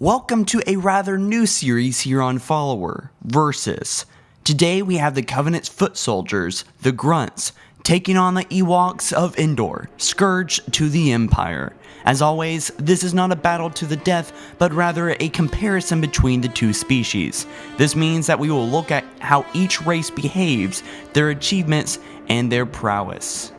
Welcome to a rather new series here on Follower, Versus. Today we have the Covenant's foot soldiers, the Grunts, taking on the Ewoks of Endor, Scourge to the Empire. As always, this is not a battle to the death, but rather a comparison between the two species. This means that we will look at how each race behaves, their achievements, and their prowess.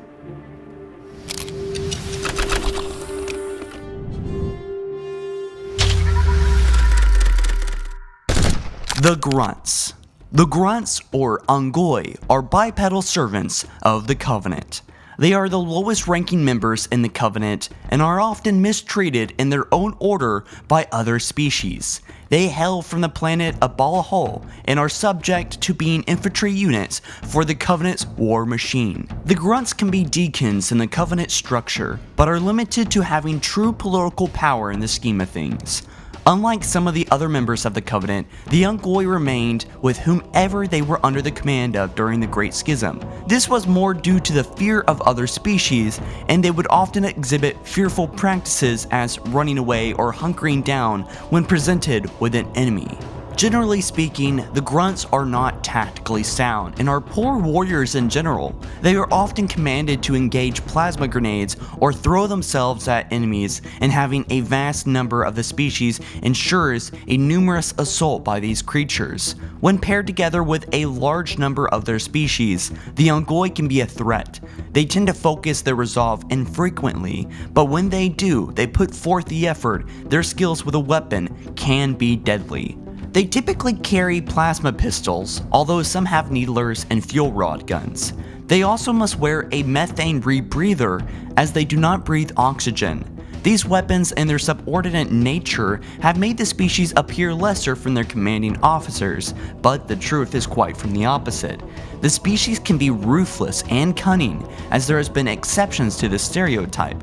The Grunts. The Grunts, or Ungoi, are bipedal servants of the Covenant. They are the lowest ranking members in the Covenant and are often mistreated in their own order by other species. They hail from the planet Abalahol and are subject to being infantry units for the Covenant's war machine. The Grunts can be deacons in the Covenant structure, but are limited to having true political power in the scheme of things. Unlike some of the other members of the Covenant, the Ungoi remained with whomever they were under the command of during the Great Schism. This was more due to the fear of other species, and they would often exhibit fearful practices as running away or hunkering down when presented with an enemy. Generally speaking, the Grunts are not tactically sound and are poor warriors in general. They are often commanded to engage plasma grenades or throw themselves at enemies, and having a vast number of the species ensures a numerous assault by these creatures. When paired together with a large number of their species, the Ungoi can be a threat. They tend to focus their resolve infrequently, but when they do, they put forth the effort. Their skills with a weapon can be deadly. They typically carry plasma pistols, although some have needlers and fuel rod guns. They also must wear a methane rebreather, as they do not breathe oxygen. These weapons and their subordinate nature have made the species appear lesser from their commanding officers, but the truth is quite from the opposite. The species can be ruthless and cunning, as there has been exceptions to this stereotype.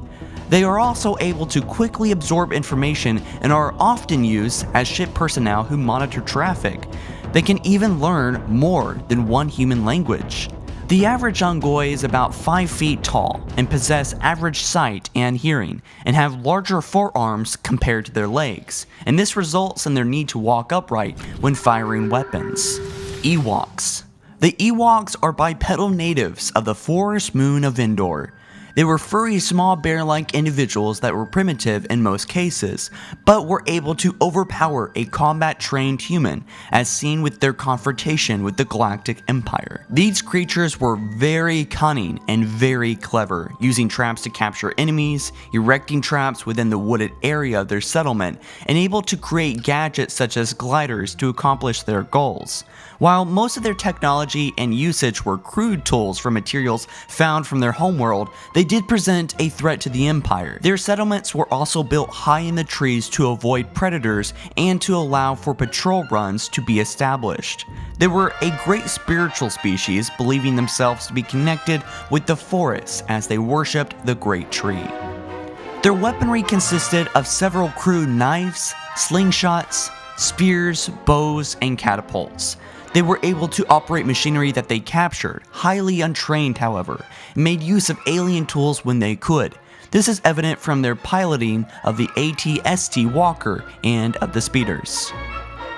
They are also able to quickly absorb information and are often used as ship personnel who monitor traffic. They can even learn more than one human language. The average Ungoi is about 5 feet tall and possess average sight and hearing, and have larger forearms compared to their legs, and this results in their need to walk upright when firing weapons. Ewoks. The Ewoks are bipedal natives of the forest moon of Endor. They were furry, small bear-like individuals that were primitive in most cases, but were able to overpower a combat-trained human, as seen with their confrontation with the Galactic Empire. These creatures were very cunning and very clever, using traps to capture enemies, erecting traps within the wooded area of their settlement, and able to create gadgets such as gliders to accomplish their goals. While most of their technology and usage were crude tools for materials found from their homeworld, they did present a threat to the Empire. Their settlements were also built high in the trees to avoid predators and to allow for patrol runs to be established. They were a great spiritual species, believing themselves to be connected with the forest as they worshipped the Great Tree. Their weaponry consisted of several crude knives, slingshots, spears, bows, and catapults. They were able to operate machinery that they captured, highly untrained however, and made use of alien tools when they could. This is evident from their piloting of the AT-ST Walker and of the speeders.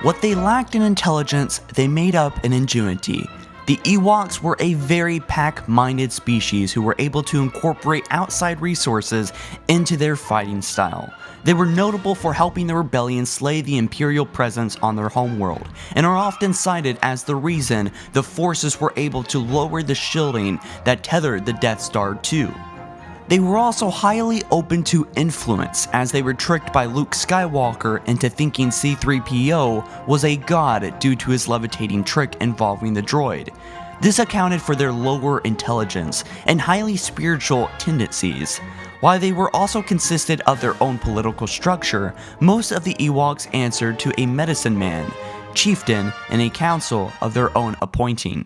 What they lacked in intelligence, they made up in ingenuity. The Ewoks were a very pack-minded species who were able to incorporate outside resources into their fighting style. They were notable for helping the rebellion slay the Imperial presence on their homeworld, and are often cited as the reason the forces were able to lower the shielding that tethered the Death Star II. They were also highly open to influence, as they were tricked by Luke Skywalker into thinking C-3PO was a god due to his levitating trick involving the droid. This accounted for their lower intelligence and highly spiritual tendencies. While they were also consisted of their own political structure, most of the Ewoks answered to a medicine man, chieftain, and a council of their own appointing.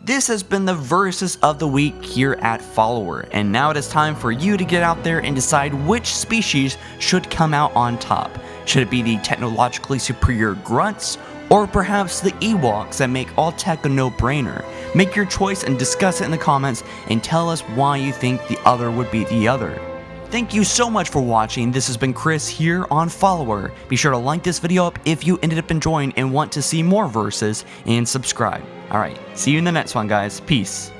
This has been the Versus of the Week here at Follower, and now it is time for you to get out there and decide which species should come out on top. Should it be the technologically superior Grunts, or perhaps the Ewoks that make all tech a no-brainer? Make your choice and discuss it in the comments, and tell us why you think the other would be the other. thank you so much for watching. This has been Chris here on Follower. Be sure to like this video up if you ended up enjoying and want to see more verses, and subscribe. Alright, see you in the next one, guys. Peace.